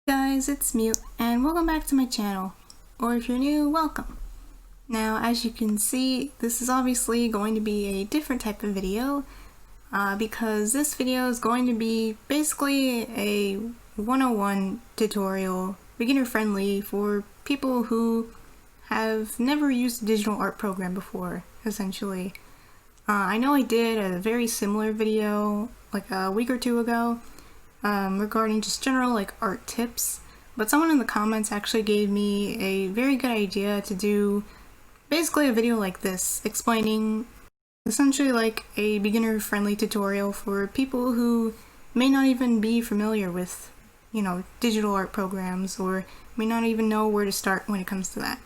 Guys, it's Mute, and welcome back to my channel. Or if you're new, welcome. Now, as you can see, this is obviously going to be a different type of video, because this video is going to be basically a 101 tutorial, beginner friendly, for people who have never used a digital art program before, essentially. I know I did a very similar video like a week or two ago, regarding just general like art tips, but someone in the comments actually gave me a very good idea to do basically a video like this, explaining essentially like a beginner friendly tutorial for people who may not even be familiar with, digital art programs, or may not even know where to start when it comes to that.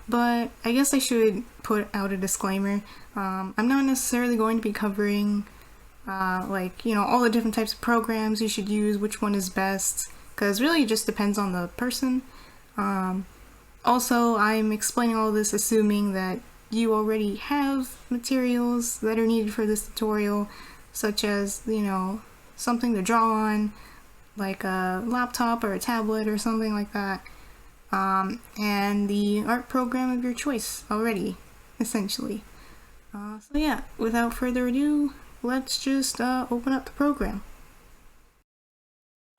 But I guess I should put out a disclaimer. I'm not necessarily going to be covering all the different types of programs you should use, which one is best, because really it just depends on the person. Also, I'm explaining all this assuming that you already have materials that are needed for this tutorial, such as, something to draw on, like a laptop or a tablet or something like that, and the art program of your choice already, essentially. So yeah, without further ado, let's just open up the program.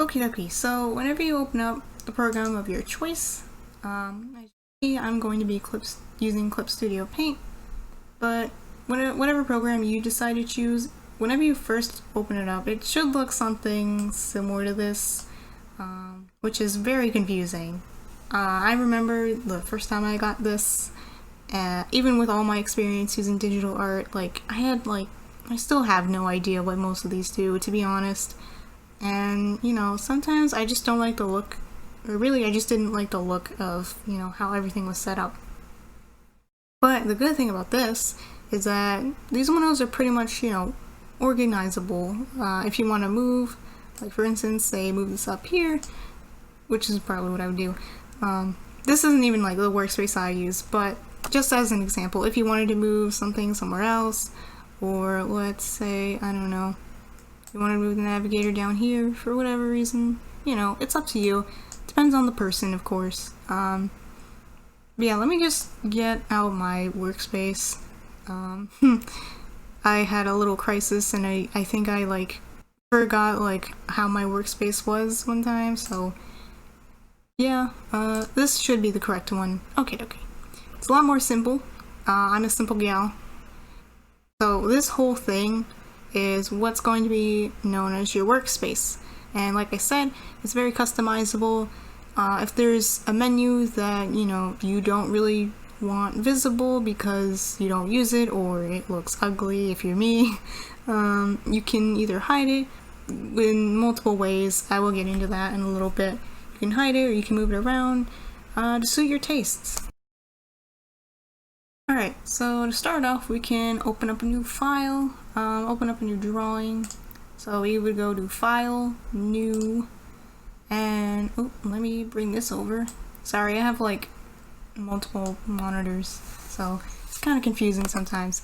Okie dokie, so whenever you open up the program of your choice, as you see, I'm going to be using Clip Studio Paint, but whatever program you decide to choose, whenever you first open it up, it should look something similar to this, which is very confusing. I remember the first time I got this, even with all my experience using digital art, I still have no idea what most of these do, to be honest. And, sometimes I just don't like the look, or really I just didn't like the look of, how everything was set up. But the good thing about this is that these windows are pretty much, organizable. If you want to move, like for instance, say move this up here, which is probably what I would do. This isn't even like the workspace I use, but just as an example, if you wanted to move something somewhere else, or let's say, I don't know, you want to move the navigator down here for whatever reason, it's up to you. Depends on the person, of course. But yeah, let me just get out my workspace. I had a little crisis, and I think I forgot how my workspace was one time, so yeah, this should be the correct one. Okay. It's a lot more simple. I'm a simple gal. So this whole thing is what's going to be known as your workspace. And like I said, it's very customizable. If there's a menu that, you don't really want visible because you don't use it, or it looks ugly if you're me, you can either hide it in multiple ways. I will get into that in a little bit. You can hide it, or you can move it around to suit your tastes. Alright, so to start off, we can open up a new file, open up a new drawing. So we would go to File, New, and let me bring this over. Sorry, I have multiple monitors, so it's kind of confusing sometimes.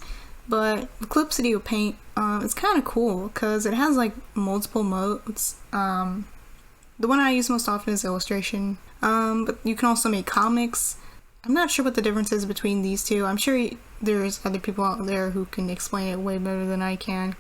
But the Clip Studio Paint, it's kind of cool because it has multiple modes. The one I use most often is illustration, but you can also make comics. I'm not sure what the difference is between these two. I'm sure there's other people out there who can explain it way better than I can,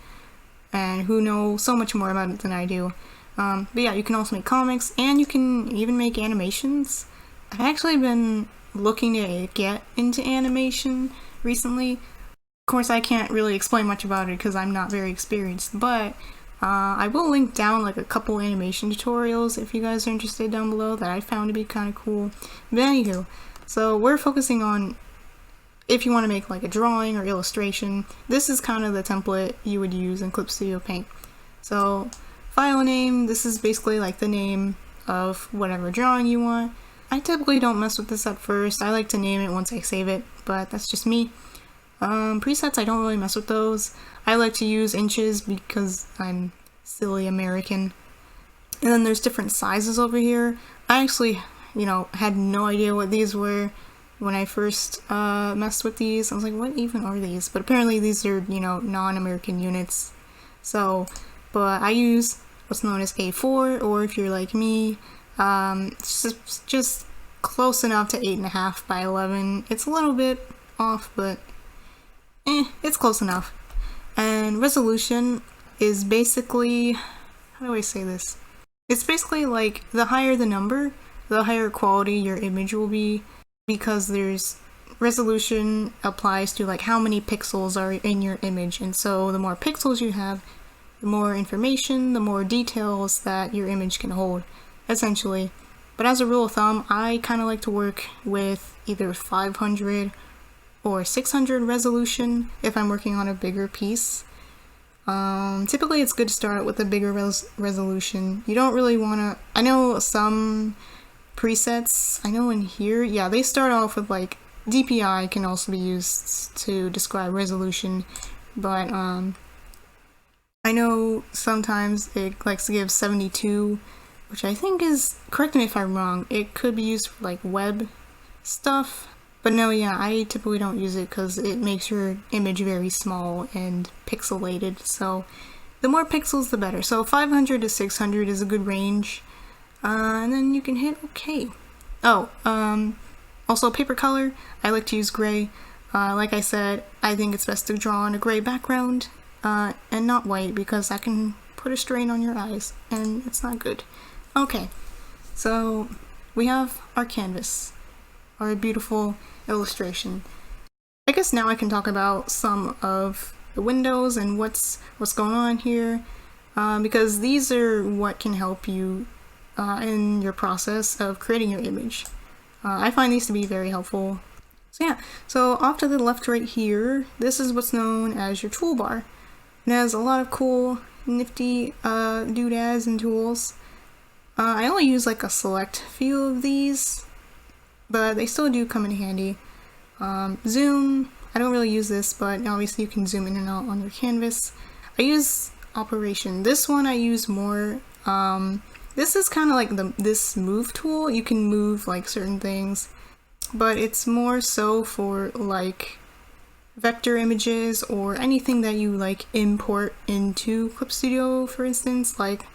and who know so much more about it than I do. But yeah, you can also make comics, and you can even make animations. I've actually been looking to get into animation recently. Of course, I can't really explain much about it because I'm not very experienced, but I will link down a couple animation tutorials if you guys are interested down below that I found to be kind of cool. But anywho, so we're focusing on if you want to make a drawing or illustration. This is kind of the template you would use in Clip Studio Paint. So file name, this is basically the name of whatever drawing you want. I typically don't mess with this at first. I like to name it once I save it, but that's just me. Presets, I don't really mess with those. I like to use inches because I'm silly American. And then there's different sizes over here. I actually had no idea what these were when I first messed with these. I was like, what even are these? But apparently these are, non-American units. So, but I use what's known as A4, or if you're like me, it's just close enough to 8.5 by 11. It's a little bit off, but it's close enough. And resolution is basically, how do I say this? It's basically like the higher the number, the higher quality your image will be, because there's resolution applies to like how many pixels are in your image, and so the more pixels you have, the more information, the more details that your image can hold, essentially. But as a rule of thumb, I kind of like to work with either 500 or 600 resolution if I'm working on a bigger piece. Typically it's good to start with a bigger resolution. You don't really want to, I know some presets, I know in here, yeah, they start off with like DPI can also be used to describe resolution, but I know sometimes it likes to give 72, which I think is, correct me if I'm wrong, it could be used for like web stuff. But no, yeah, I typically don't use it because it makes your image very small and pixelated, so the more pixels the better. So 500 to 600 is a good range, and then you can hit OK. Oh, also paper color, I like to use gray. Like I said, I think it's best to draw on a gray background, and not white, because that can put a strain on your eyes, and it's not good. Okay, so we have our canvas, our beautiful illustration. I guess now I can talk about some of the windows and what's going on here, because these are what can help you in your process of creating your image. I find these to be very helpful. So yeah, so off to the left right here, this is what's known as your toolbar. It has a lot of cool, nifty doodads and tools. I only use like a select few of these, but they still do come in handy. Zoom, I don't really use this, but obviously you can zoom in and out on your canvas. I use operation. This one I use more. This is kind of like this move tool. You can move like certain things, but it's more so for like vector images or anything that you like import into Clip Studio, for instance. Like,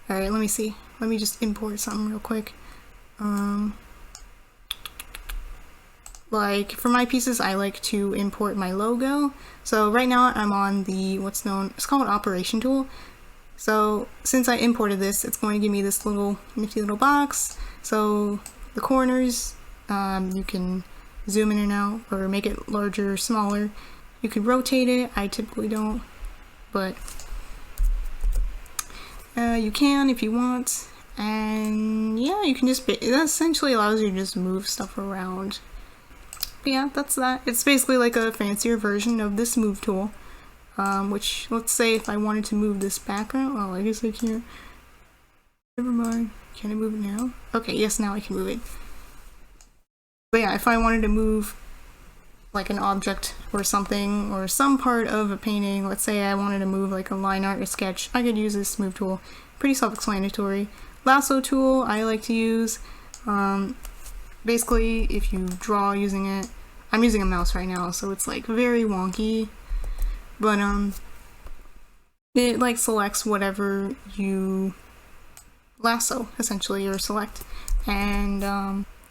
alright, let me see. Let me just import something real quick. Like for my pieces, I like to import my logo. So right now I'm on the what's known, it's called Operation tool. So since I imported this, it's going to give me this little nifty little box. So the corners, you can zoom in and out or make it larger or smaller. You could rotate it. I typically don't, but you can if you want. And yeah, you can just, it essentially allows you to just move stuff around. But yeah, that's that. It's basically like a fancier version of this move tool. Which, let's say if I wanted to move this background, oh, I guess I can't. Never mind. Can I move it now? Okay, yes, now I can move it. But yeah, if I wanted to move like an object or something, or some part of a painting, let's say I wanted to move like a line art or sketch, I could use this move tool. Pretty self-explanatory. Lasso tool I like to use. Basically, if you draw using it, I'm using a mouse right now, so it's like very wonky, but it like selects whatever you lasso, essentially, or select. And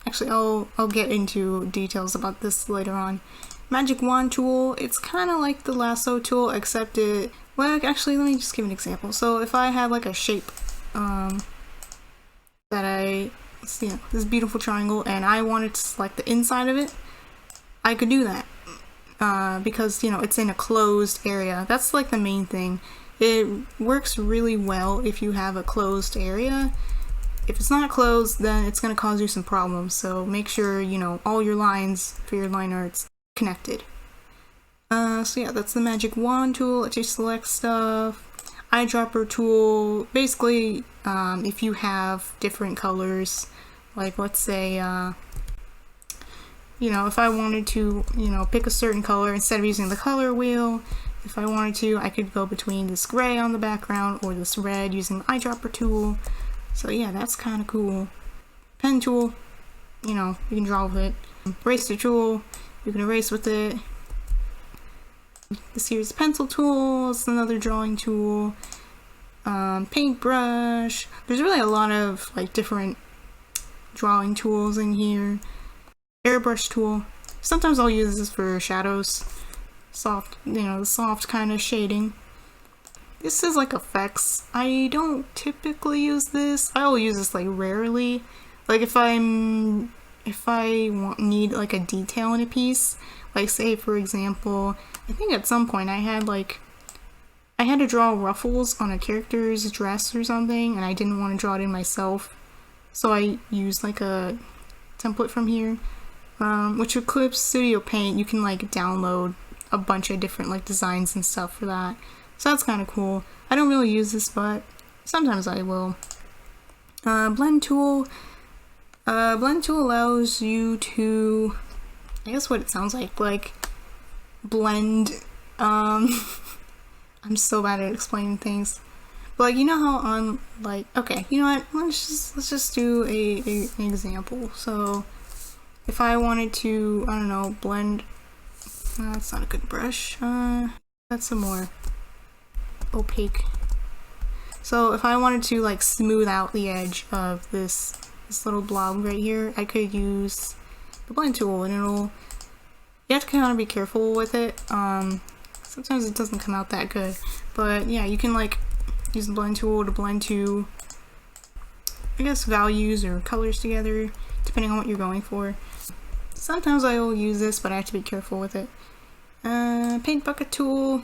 actually I'll get into details about this later on. Magic wand tool, it's kind of like the lasso tool, except it, well, actually let me just give an example. So if I have like a shape that I, you know, this beautiful triangle, and I wanted to select the inside of it, I could do that. Because, you know, it's in a closed area. That's like the main thing. It works really well if you have a closed area. If it's not closed, then it's going to cause you some problems. So make sure, you know, all your lines for your line art's connected. So yeah, that's the magic wand tool. Lets you select stuff. Eyedropper tool. Basically, if you have different colors, like let's say, you know, if I wanted to, you know, pick a certain color instead of using the color wheel, if I wanted to, I could go between this gray on the background or this red using the eyedropper tool. So yeah, that's kind of cool. Pen tool, you know, you can draw with it. Eraser tool, you can erase with it. The series pencil tool is another drawing tool. paintbrush. There's really a lot of like different drawing tools in here. Airbrush tool. Sometimes I'll use this for shadows. Soft, you know, the soft kind of shading. This is like effects. I don't typically use this. I will use this like rarely. Like if I need like a detail in a piece, like say for example, I think at some point I had to draw ruffles on a character's dress or something, and I didn't want to draw it in myself, so I used like a template from here, which with Clip Studio Paint you can like download a bunch of different like designs and stuff for that, so that's kind of cool. I don't really use this, but sometimes I will. Blend tool. Blend tool allows you to, I guess what it sounds like blend, I'm so bad at explaining things, but like, you know how on like, okay, you know what, let's just do an example. So if I wanted to, I don't know, blend, that's not a good brush, that's some more opaque. So if I wanted to like smooth out the edge of this little blob right here, I could use the blend tool, and you have to kind of be careful with it. Sometimes it doesn't come out that good, but yeah, you can like use the blend tool to blend two, I guess, values or colors together, depending on what you're going for. Sometimes I will use this, but I have to be careful with it. Paint bucket tool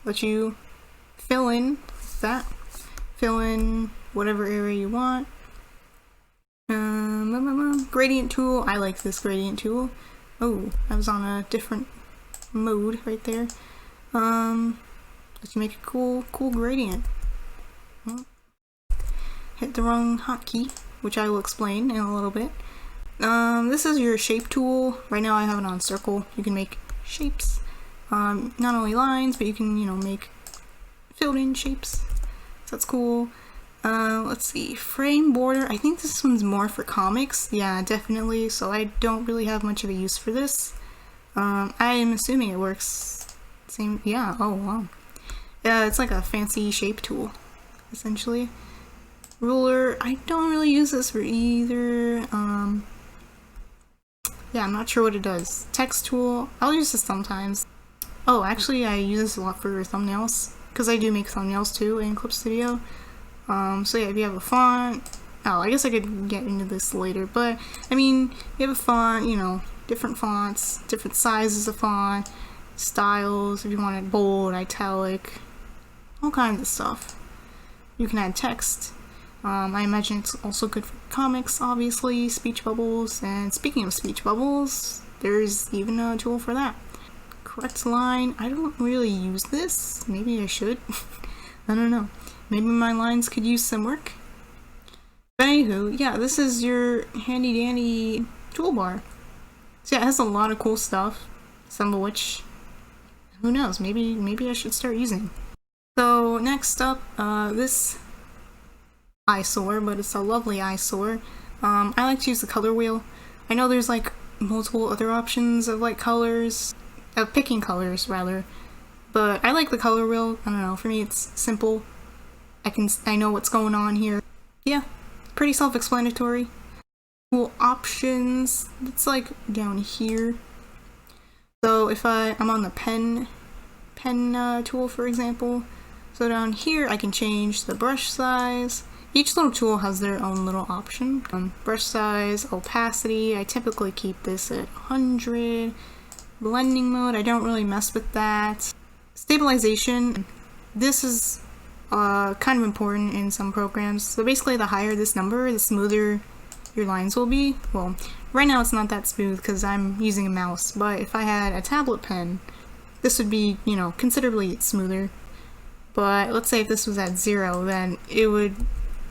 lets you fill in whatever area you want. Gradient tool, I like this gradient tool. Oh, I was on a different mode right there. Let's make a cool gradient. Oh. Hit the wrong hotkey, which I will explain in a little bit. This is your shape tool. Right now I have it on circle. You can make shapes. Not only lines, but you can, you know, make filled in shapes. So that's cool. Let's see, frame border. I think this one's more for comics. Yeah, definitely. So I don't really have much of a use for this. I am assuming it works same. Yeah. Oh wow. Yeah, it's like a fancy shape tool, essentially. Ruler. I don't really use this for either. Yeah, I'm not sure what it does. Text tool. I'll use this sometimes. Oh, actually, I use this a lot for thumbnails because I do make thumbnails too in Clip Studio. So yeah, if you have a font, oh, I guess I could get into this later, but I mean, you have a font, you know, different fonts, different sizes of font, styles, if you want it bold, italic, all kinds of stuff. You can add text. I imagine it's also good for comics, obviously, speech bubbles, and speaking of speech bubbles, there's even a tool for that. Correct line, I don't really use this, maybe I should, I don't know. Maybe my lines could use some work. But anywho, yeah, this is your handy dandy toolbar. So yeah, it has a lot of cool stuff, some of which, who knows, maybe I should start using. So next up, this eyesore, but it's a lovely eyesore. I like to use the color wheel. I know there's like multiple other options of like colors, of picking colors rather, but I like the color wheel. I don't know, for me it's simple. I know what's going on here. Yeah, pretty self-explanatory. Cool options, it's like down here. So if I'm on the pen tool, for example, so down here I can change the brush size. Each little tool has their own little option. Brush size, opacity, I typically keep this at 100. Blending mode, I don't really mess with that. Stabilization, this is kind of important in some programs. So basically the higher this number, the smoother your lines will be. Well, right now it's not that smooth because I'm using a mouse, but if I had a tablet pen, this would be, you know, considerably smoother. But let's say if this was at 0, then it would,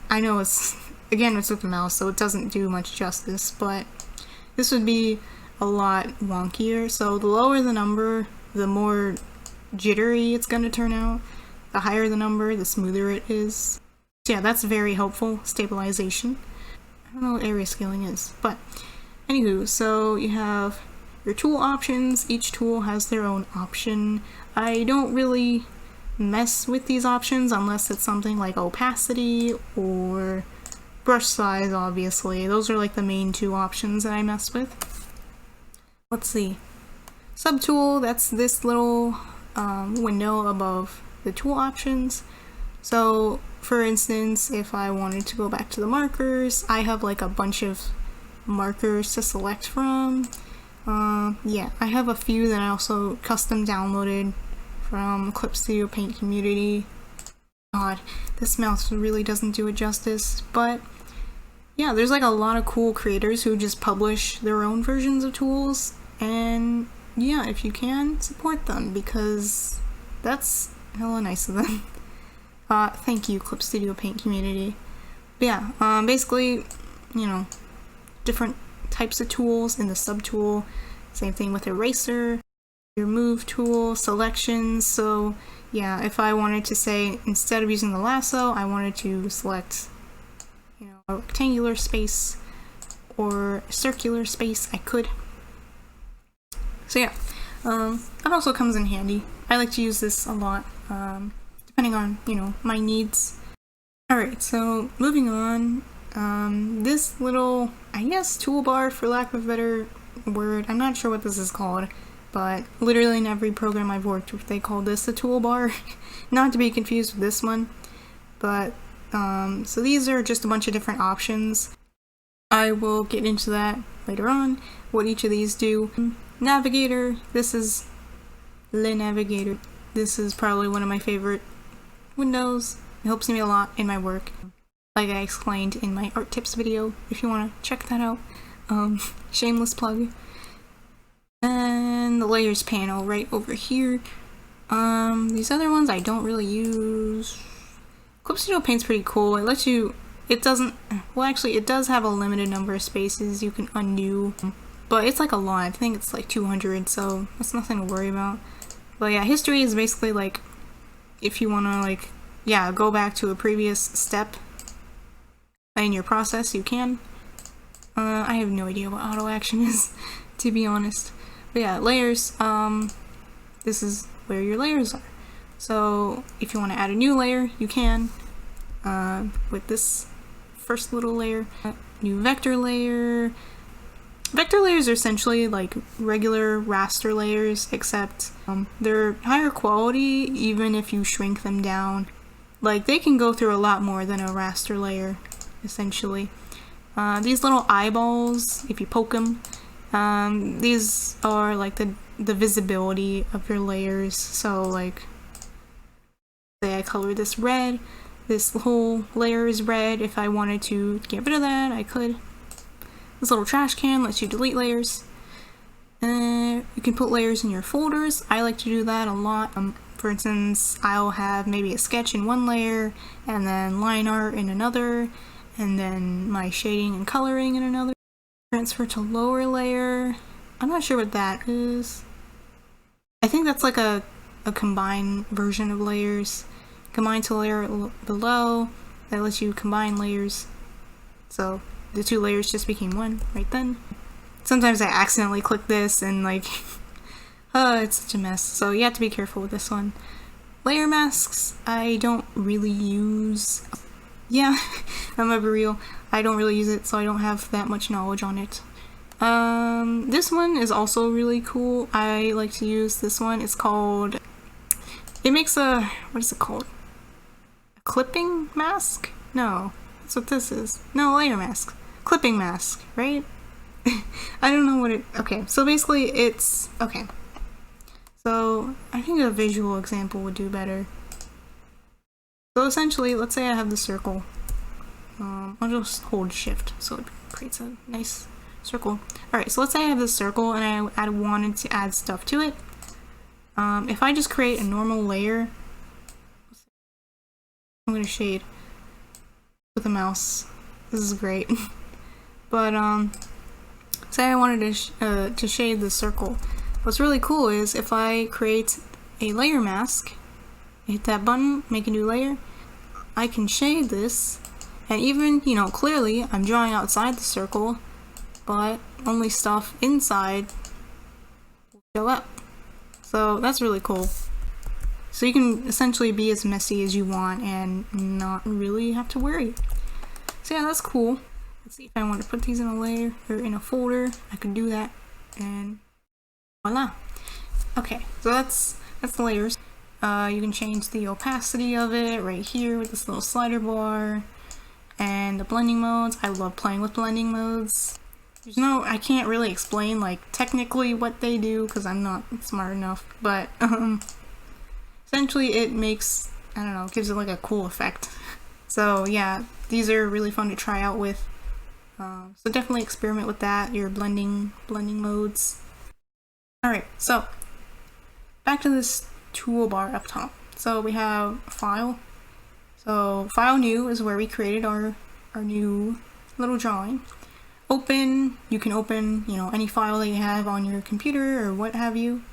I know it's, again, it's with the mouse, so it doesn't do much justice, but this would be a lot wonkier. So the lower the number, the more jittery it's going to turn out. The higher the number, the smoother it is. So yeah, that's very helpful, stabilization. I don't know what area scaling is, but anywho, so you have your tool options. Each tool has their own option. I don't really mess with these options unless it's something like opacity or brush size, obviously. Those are like the main two options that I mess with. Let's see. Subtool, that's this little window above the tool options. So for instance, if I wanted to go back to the markers, I have like a bunch of markers to select from. Yeah, I have a few that I also custom downloaded from Clip Studio Paint community. God, this mouse really doesn't do it justice, but yeah, there's like a lot of cool creators who just publish their own versions of tools, and yeah, if you can, support them, because that's hella nice of them. Thank you, Clip Studio Paint community. But yeah, basically, you know, different types of tools in the subtool. Same thing with eraser, your move tool, selections. So yeah, if I wanted to say, instead of using the lasso, I wanted to select, you know, a rectangular space or a circular space, I could. So yeah, that also comes in handy. I like to use this a lot, depending on, you know, my needs. Alright, so moving on, this little, I guess, toolbar, for lack of a better word, I'm not sure what this is called, but literally in every program I've worked with, they call this a toolbar. Not to be confused with this one, but, so these are just a bunch of different options. I will get into that later on, what each of these do. Navigator, this is Le Navigator. This is probably one of my favorite windows. It helps me a lot in my work, like I explained in my art tips video, if you want to check that out. Shameless plug. And the layers panel right over here. These other ones I don't really use. Clip Studio Paint's pretty cool. It lets you, it doesn't, well actually it does have a limited number of spaces you can undo, but it's like a lot. I think it's like 200, so that's nothing to worry about. But yeah, history is basically like, if you want to like, yeah, go back to a previous step in your process, you can. I have no idea what auto action is, to be honest. But yeah, layers, this is where your layers are. So if you want to add a new layer, you can, with this first little layer. New vector layer. Vector layers are essentially like regular raster layers, except they're higher quality even if you shrink them down. Like, they can go through a lot more than a raster layer, essentially. These little eyeballs, if you poke them, these are like the visibility of your layers. So like, say I color this red, this whole layer is red. If I wanted to get rid of that, I could. This little trash can lets you delete layers. You can put layers in your folders. I like to do that a lot. For instance, I'll have maybe a sketch in one layer, and then line art in another, and then my shading and coloring in another. Transfer to lower layer. I'm not sure what that is. I think that's like a combined version of layers. Combine to layer below. That lets you combine layers. So the two layers just became one right then. Sometimes I accidentally click this and like, it's such a mess. So you have to be careful with this one. Layer masks, I don't really use. Yeah, I'm gonna be real. I don't really use it, so I don't have that much knowledge on it. This one is also really cool. I like to use this one. It's called, it makes a, what is it called? A clipping mask? No, that's what this is. No, layer mask. Clipping mask, right? I don't know what it, okay, so basically it's, okay. So I think a visual example would do better. So essentially, let's say I have the circle. I'll just hold shift so it creates a nice circle. Alright, so let's say I have this circle and I wanted to add stuff to it. If I just create a normal layer, I'm going to shade with a mouse. This is great. But say I wanted to shade the circle. What's really cool is if I create a layer mask, hit that button, make a new layer, I can shade this, and even, you know, clearly I'm drawing outside the circle, but only stuff inside will show up. So that's really cool. So you can essentially be as messy as you want and not really have to worry. So yeah, that's cool. Let's see if I want to put these in a layer or in a folder. I can do that, and voila. Okay, so that's the layers. You can change the opacity of it right here with this little slider bar, and the blending modes. I love playing with blending modes. I can't really explain like technically what they do because I'm not smart enough, but essentially it makes, I don't know, gives it like a cool effect. So yeah, these are really fun to try out with. So definitely experiment with that, your blending modes. Alright, so back to this toolbar up top. So we have file. So file new is where we created our new little drawing. Open, you can open, any file that you have on your computer or what have you.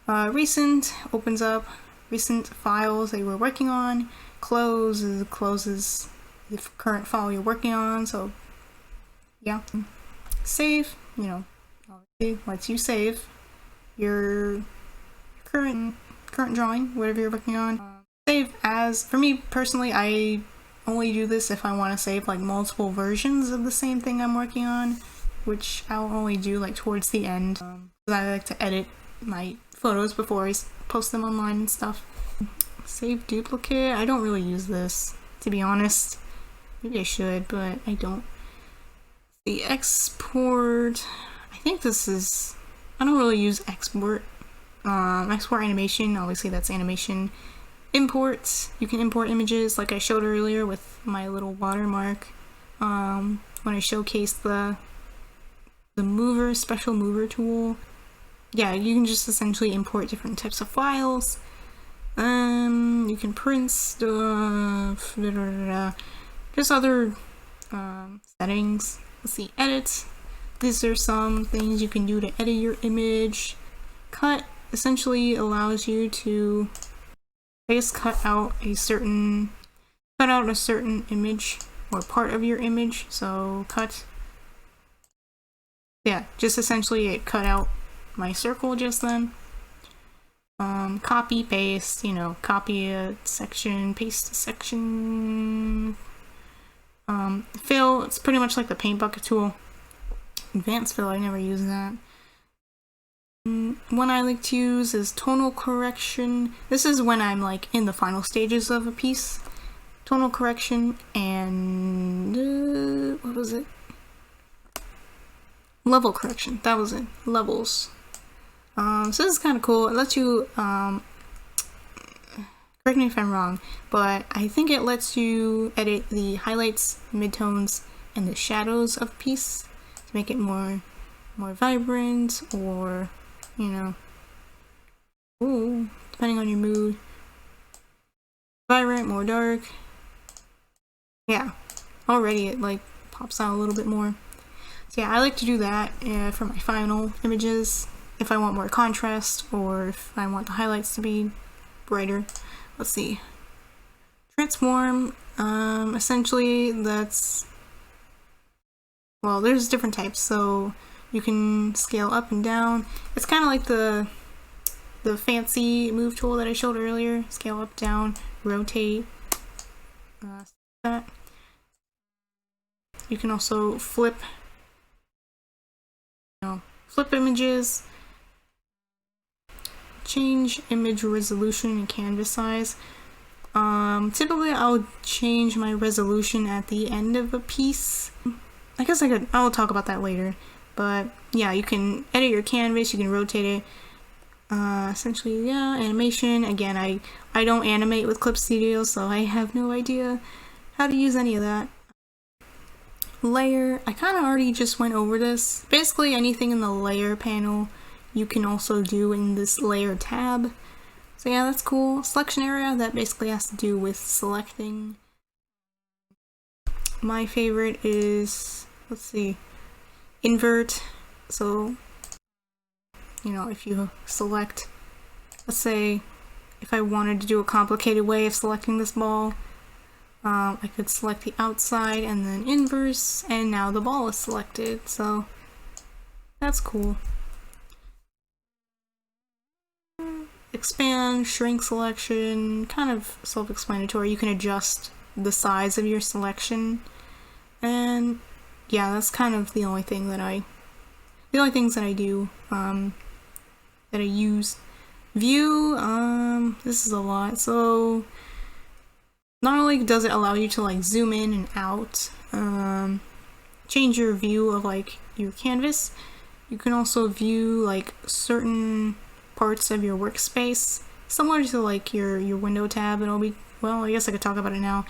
Recent opens up recent files that you were working on. Closes the current file you're working on. So yeah. Save, obviously lets you save your current drawing, whatever you're working on. Save as, for me personally, I only do this if I want to save like multiple versions of the same thing I'm working on, which I'll only do like towards the end, because I like to edit my photos before I post them online and stuff. Save duplicate, I don't really use this, to be honest. Maybe I should, but I don't. The export, I think this is, I don't really use export. Export animation, obviously that's animation. Imports, you can import images like I showed earlier with my little watermark. When I showcased the special mover tool. Yeah, you can just essentially import different types of files. You can print stuff, just other settings. Let's see, edit. These are some things you can do to edit your image. Cut essentially allows you to, I guess, cut out a certain image or part of your image. So cut, yeah, just essentially it cut out my circle just then. Copy, paste, copy a section, paste a section. Fill, it's pretty much like the paint bucket tool. Advanced fill, I never use that. One I like to use is tonal correction. This is when I'm like in the final stages of a piece. Tonal correction and what was it? Level correction. That was it. Levels. So this is kind of cool. It lets you, correct me if I'm wrong, but I think it lets you edit the highlights, midtones, and the shadows of a piece to make it more vibrant, or depending on your mood, vibrant, more dark. Yeah, already it like pops out a little bit more. So yeah, I like to do that for my final images if I want more contrast or if I want the highlights to be brighter. Let's see. Transform, essentially that's, well, there's different types, so you can scale up and down. It's kind of like the fancy move tool that I showed earlier. Scale up, down, rotate, that. You can also flip images, change image resolution and canvas size. Typically I'll change my resolution at the end of a piece. I guess I'll talk about that later, but yeah, you can edit your canvas, you can rotate it. Essentially, yeah, animation. Again, I don't animate with Clip Studio, so I have no idea how to use any of that. Layer, I kind of already just went over this. Basically anything in the layer panel you can also do in this layer tab. So yeah, that's cool. Selection area, that basically has to do with selecting. My favorite is, let's see, invert. So, if you select, let's say, if I wanted to do a complicated way of selecting this ball, I could select the outside and then inverse, and now the ball is selected, so that's cool. expand, shrink selection, kind of self-explanatory. You can adjust the size of your selection, and yeah, that's kind of the only thing that the only things that I do, that I use. View, this is a lot. So not only does it allow you to like zoom in and out, change your view of like your canvas, you can also view like certain parts of your workspace, similar to like your window tab. It'll be, well, I guess I could talk about it now.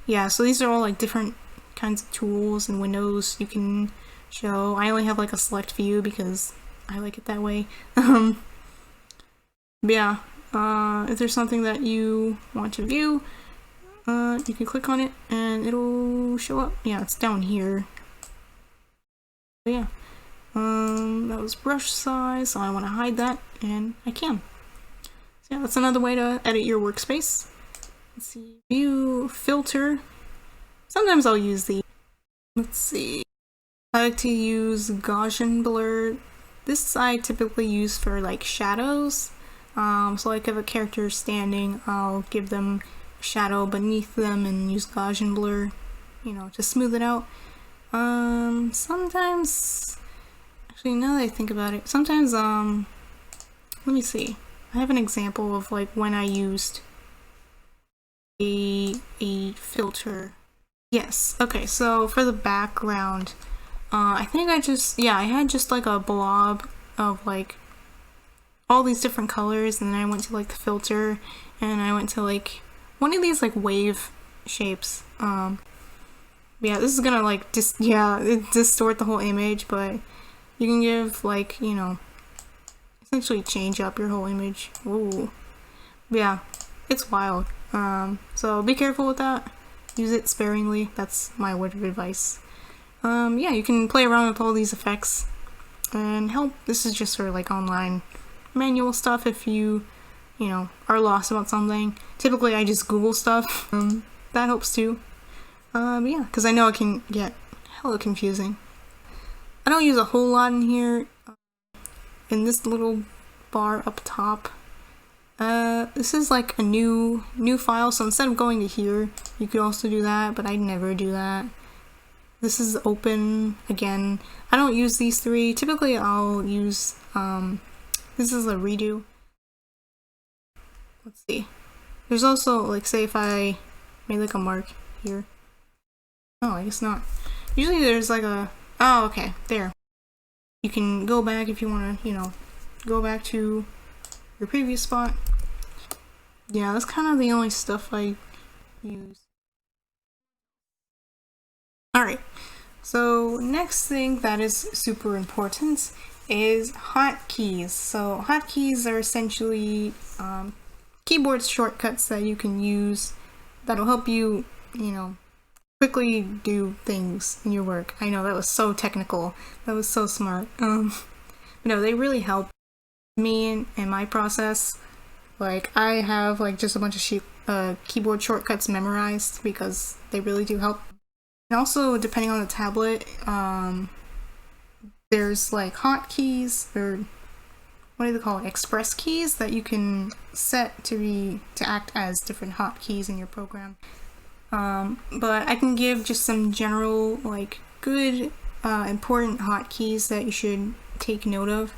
Yeah, so these are all like different kinds of tools and windows you can show. I only have like a select view because I like it that way. Yeah, if there's something that you want to view, you can click on it and it'll show up. Yeah, it's down here. But yeah, that was brush size, so I want to hide that, and I can. So yeah, that's another way to edit your workspace. Let's see, view, filter. Sometimes I'll use the, let's see, I like to use Gaussian blur. This I typically use for like shadows. So like if a character is standing, I'll give them a shadow beneath them and use Gaussian blur, you know, to smooth it out. Sometimes, actually now that I think about it, sometimes, let me see. I have an example of like when I used a filter. Yes, okay, so for the background, I think I had just like a blob of like all these different colors, and then I went to like the filter, and I went to like one of these like wave shapes. Yeah, this is gonna like distort the whole image, but you can give like, you know, essentially change up your whole image. Ooh. Yeah, it's wild. So be careful with that. Use it sparingly. That's my word of advice. Yeah, you can play around with all these effects and help. This is just sort of like online manual stuff if you know, are lost about something. Typically I just Google stuff. That helps too. Yeah, because I know it can get hella confusing. I don't use a whole lot in here. In this little bar up top, this is like a new file, so instead of going to here, you could also do that, but I never do that. This is open again. I don't use these three. Typically I'll use, this is a redo. Let's see. There's also, like, say if I made like a mark here. Oh, I guess not. Usually there's like a, oh, okay, there. You can go back if you want to, you know, go back to your previous spot. Yeah, that's kind of the only stuff I use. Alright, so next thing that is super important is hotkeys. So hotkeys are essentially keyboard shortcuts that you can use that'll help you, you know, quickly do things in your work. I know that was so technical. That was so smart. No, they really help me in my process. Like, I have like just a bunch of keyboard shortcuts memorized because they really do help. And also, depending on the tablet, there's like hotkeys, or what do they call it? Express keys that you can set to act as different hotkeys in your program. But I can give just some general, like, good, important hotkeys that you should take note of.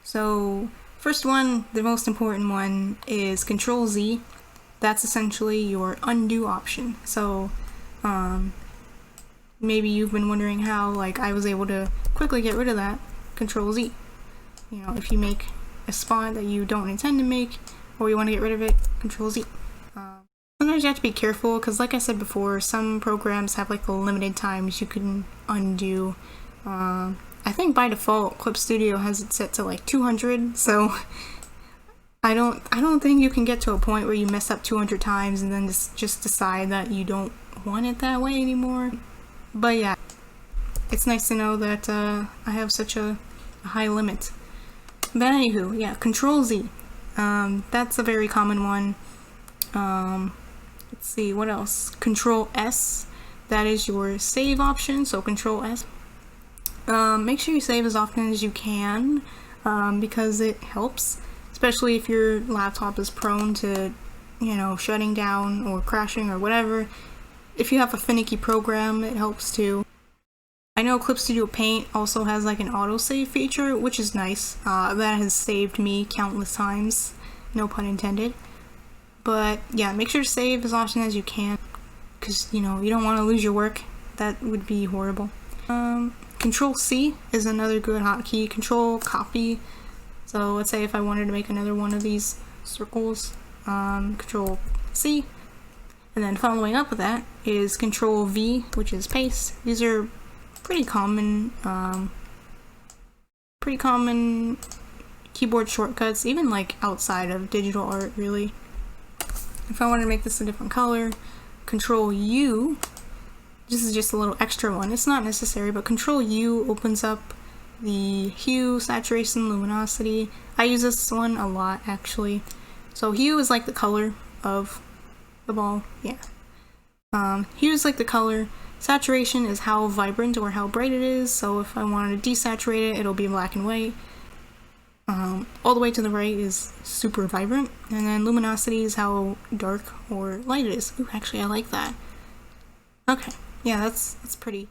So, first one, the most important one, is Control-Z. That's essentially your undo option. So, maybe you've been wondering how, like, I was able to quickly get rid of that. Control-Z. You know, if you make a spot that you don't intend to make, or you want to get rid of it, Control-Z. Sometimes you have to be careful, because like I said before, some programs have like limited times you can undo. I think by default Clip Studio has it set to like 200, so I don't think you can get to a point where you mess up 200 times and then just decide that you don't want it that way anymore. But yeah, it's nice to know that I have such a high limit. But anywho, yeah, Control-Z. That's a very common one. Let's see, what else? Control-S. That is your save option, so Control-S. Make sure you save as often as you can, because it helps. especially if your laptop is prone to, you know, shutting down or crashing or whatever. If you have a finicky program, it helps too. I know Clip Studio Paint also has like an autosave feature, which is nice. That has saved me countless times, no pun intended. But yeah, make sure to save as often as you can, because you know, you don't want to lose your work. That would be horrible. Control C is another good hotkey. Control copy. So let's say if I wanted to make another one of these circles, Control C. And then following up with that is Control V, which is paste. These are pretty common keyboard shortcuts, even like outside of digital art, really. If I wanted to make this a different color, Control U. This is just a little extra one. It's not necessary, but Control U opens up the hue, saturation, luminosity. I use this one a lot, actually. So hue is like the color of the ball. Yeah. Hue is like the color. Saturation is how vibrant or how bright it is. So if I wanted to desaturate it, it'll be black and white. All the way to the right is super vibrant. And then luminosity is how dark or light it is. Ooh, actually, I like that. Okay. Yeah, that's pretty.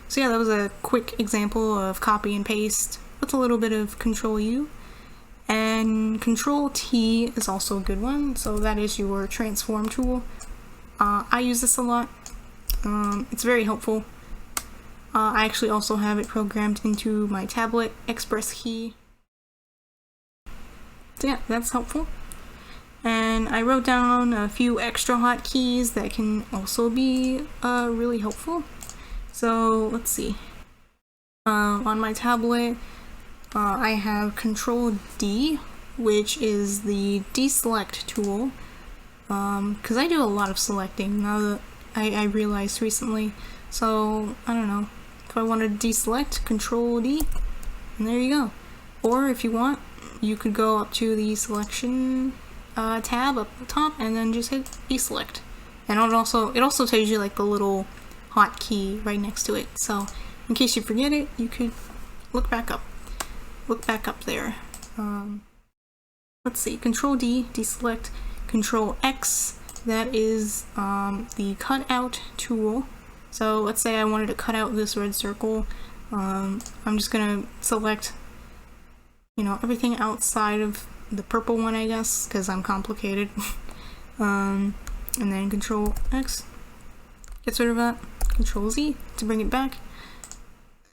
So yeah, that was a quick example of copy and paste with a little bit of Control U. And Control T is also a good one. So that is your transform tool. I use this a lot. It's very helpful. I actually also have it programmed into my tablet Express key. So yeah, that's helpful. And I wrote down a few extra hotkeys that can also be really helpful. So let's see. On my tablet, I have Control D, which is the Deselect tool. Because I do a lot of selecting now that I realized recently. So I don't know. If I wanted to deselect, Control D, and there you go. Or if you want, you could go up to the selection tab up the top and then just hit deselect. And it also tells you like the little hotkey right next to it. So in case you forget it, you could look back up. Look back up there. Let's see. Control D, deselect. Control X. That is the cutout tool. So let's say I wanted to cut out this red circle. I'm just gonna select, you know, everything outside of the purple one, I guess, because I'm complicated. And then Control X gets rid of that. Control Z to bring it back.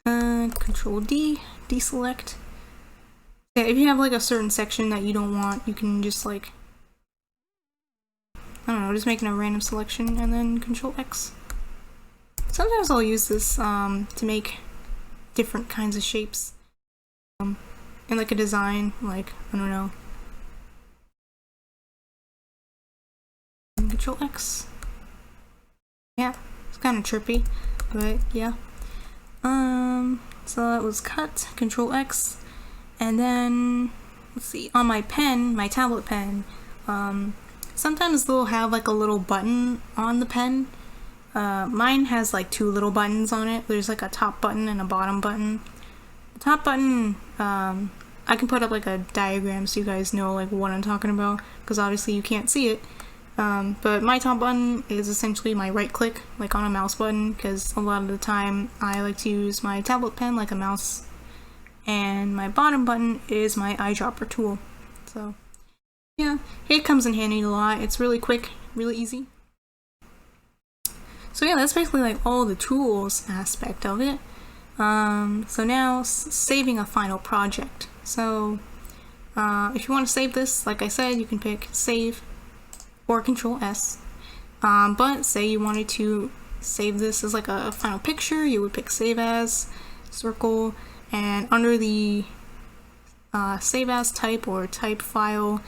Control D, deselect. Yeah, if you have like a certain section that you don't want, you can just like, I don't know, just making a random selection and then Control X. Sometimes I'll use this to make different kinds of shapes in like a design, like, I don't know. Control X. Yeah, it's kind of trippy, but yeah. So that was cut, Control X, and then, let's see, on my pen, my tablet pen, sometimes they'll have like a little button on the pen. Mine has like two little buttons on it. There's like a top button and a bottom button. The top button, I can put up like a diagram so you guys know like what I'm talking about, because obviously you can't see it. But my top button is essentially my right click, like on a mouse button, because a lot of the time I like to use my tablet pen like a mouse. And my bottom button is my eyedropper tool. So yeah, it comes in handy a lot. It's really quick, really easy. So yeah, that's basically like all the tools aspect of it. So now saving a final project. So if you want to save this, like I said, you can pick save or Control S. But say you wanted to save this as like a final picture, you would pick save as, circle, and under the save as type or type file,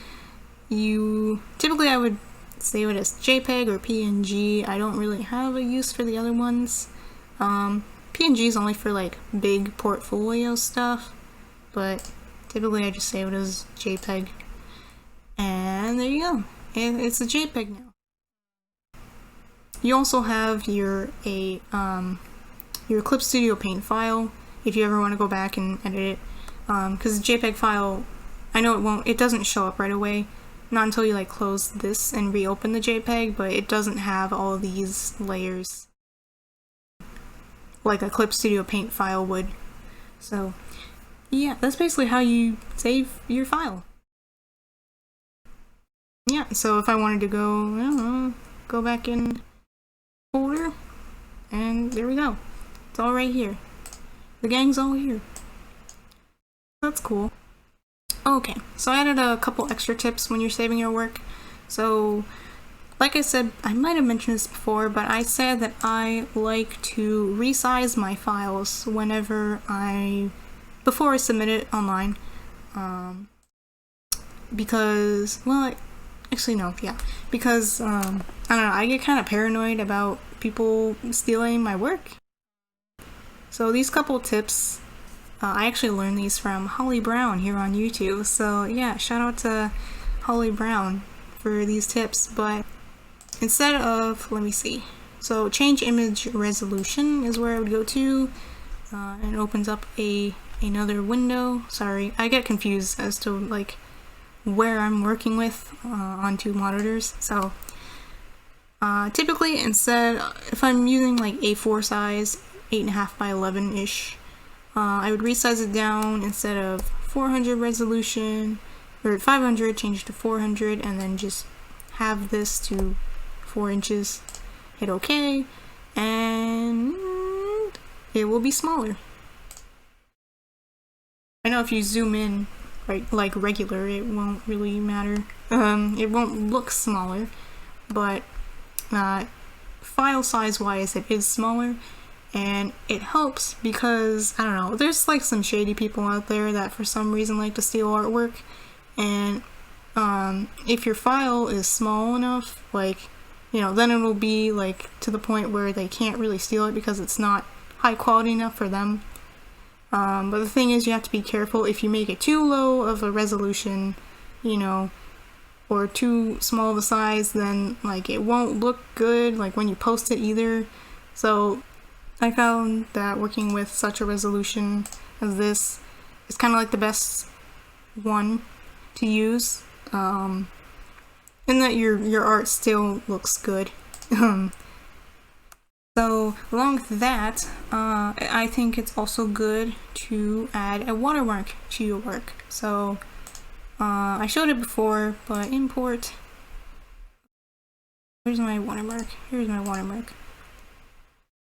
typically I would save it as JPEG or PNG. I don't really have a use for the other ones. PNG is only for like big portfolio stuff, but typically I just save it as JPEG. And there you go. It's a JPEG now. You also have your Clip Studio Paint file if you ever want to go back and edit it, because the JPEG file I know it doesn't show up right away, not until you like close this and reopen the JPEG, but it doesn't have all these layers like a Clip Studio Paint file would. So yeah, that's basically how you save your file. Yeah, so if I wanted to go, I don't know, go back in folder, and there we go. It's all right here. The gang's all here. That's cool. Okay, so I added a couple extra tips when you're saving your work. So, like I said, I might have mentioned this before, but I said that I like to resize my files before I submit it online. Because, well, actually no, yeah. Because, I don't know, I get kind of paranoid about people stealing my work. So these couple tips, I actually learned these from Holly Brown here on YouTube. So yeah, shout out to Holly Brown for these tips. But instead of, let me see. So change image resolution is where I would go to. And it opens up another window. Sorry, I get confused as to like where I'm working with on two monitors. So typically if I'm using like A4 size, 8.5 by 11-ish, I would resize it down. Instead of 400 resolution, or 500, change it to 400, and then just have this to 4 inches. Hit OK, and it will be smaller. I know if you zoom in like regular, it won't really matter. It won't look smaller, but file size wise it is smaller, and it helps because, I don't know, there's like some shady people out there that for some reason like to steal artwork, and if your file is small enough, like, you know, then it'll be like to the point where they can't really steal it because it's not high quality enough for them. But the thing is, you have to be careful. If you make it too low of a resolution, you know, or too small of a size, then like it won't look good like when you post it either. So I found that working with such a resolution as this is kind of like the best one to use, and that your art still looks good. So along with that, I think it's also good to add a watermark to your work. So I showed it before, but import. Where's my watermark? Here's my watermark.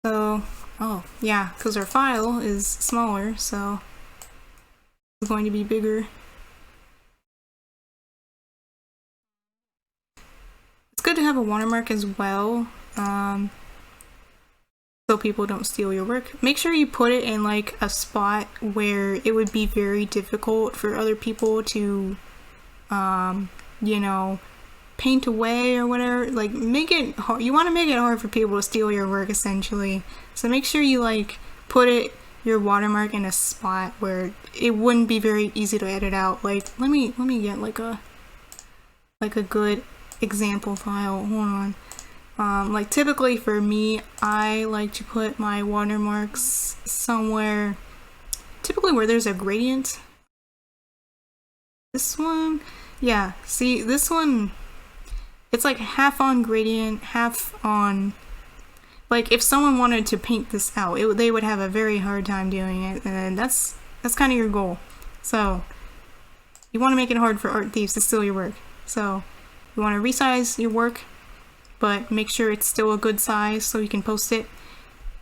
So, oh yeah, because our file is smaller, so it's going to be bigger. It's good to have a watermark as well, so people don't steal your work. Make sure you put it in like a spot where it would be very difficult for other people to, you know, paint away or whatever. Like, make it hard. You want to make it hard for people to steal your work, essentially. So make sure you like put your watermark in a spot where it wouldn't be very easy to edit out. Like, let me get like a good example file. Hold on. Like typically for me, I like to put my watermarks somewhere, typically where there's a gradient. This one, yeah, see this one, it's like half on gradient, half on, like if someone wanted to paint this out, they would have a very hard time doing it, and that's kind of your goal. So you want to make it hard for art thieves to steal your work. So you want to resize your work, but make sure it's still a good size so you can post it,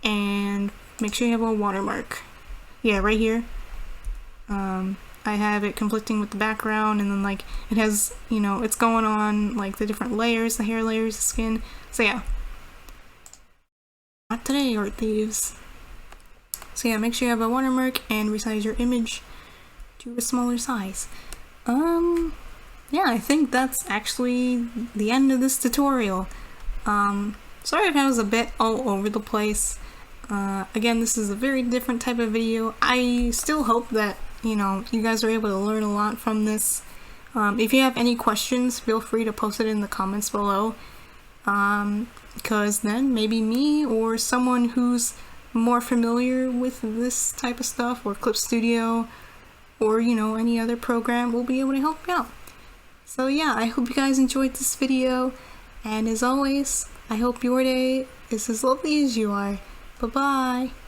and make sure you have a watermark. Yeah, right here. I have it conflicting with the background, and then like it has, you know, it's going on like the different layers, the hair layers, the skin. So yeah. Not today, art thieves. So yeah, make sure you have a watermark and resize your image to a smaller size. Yeah, I think that's actually the end of this tutorial. Sorry if I was a bit all over the place. Again, this is a very different type of video. I still hope that, you know, you guys are able to learn a lot from this. If you have any questions, feel free to post it in the comments below. Because then maybe me or someone who's more familiar with this type of stuff, or Clip Studio, or you know, any other program will be able to help you out. So yeah, I hope you guys enjoyed this video, and as always, I hope your day is as lovely as you are. Bye bye.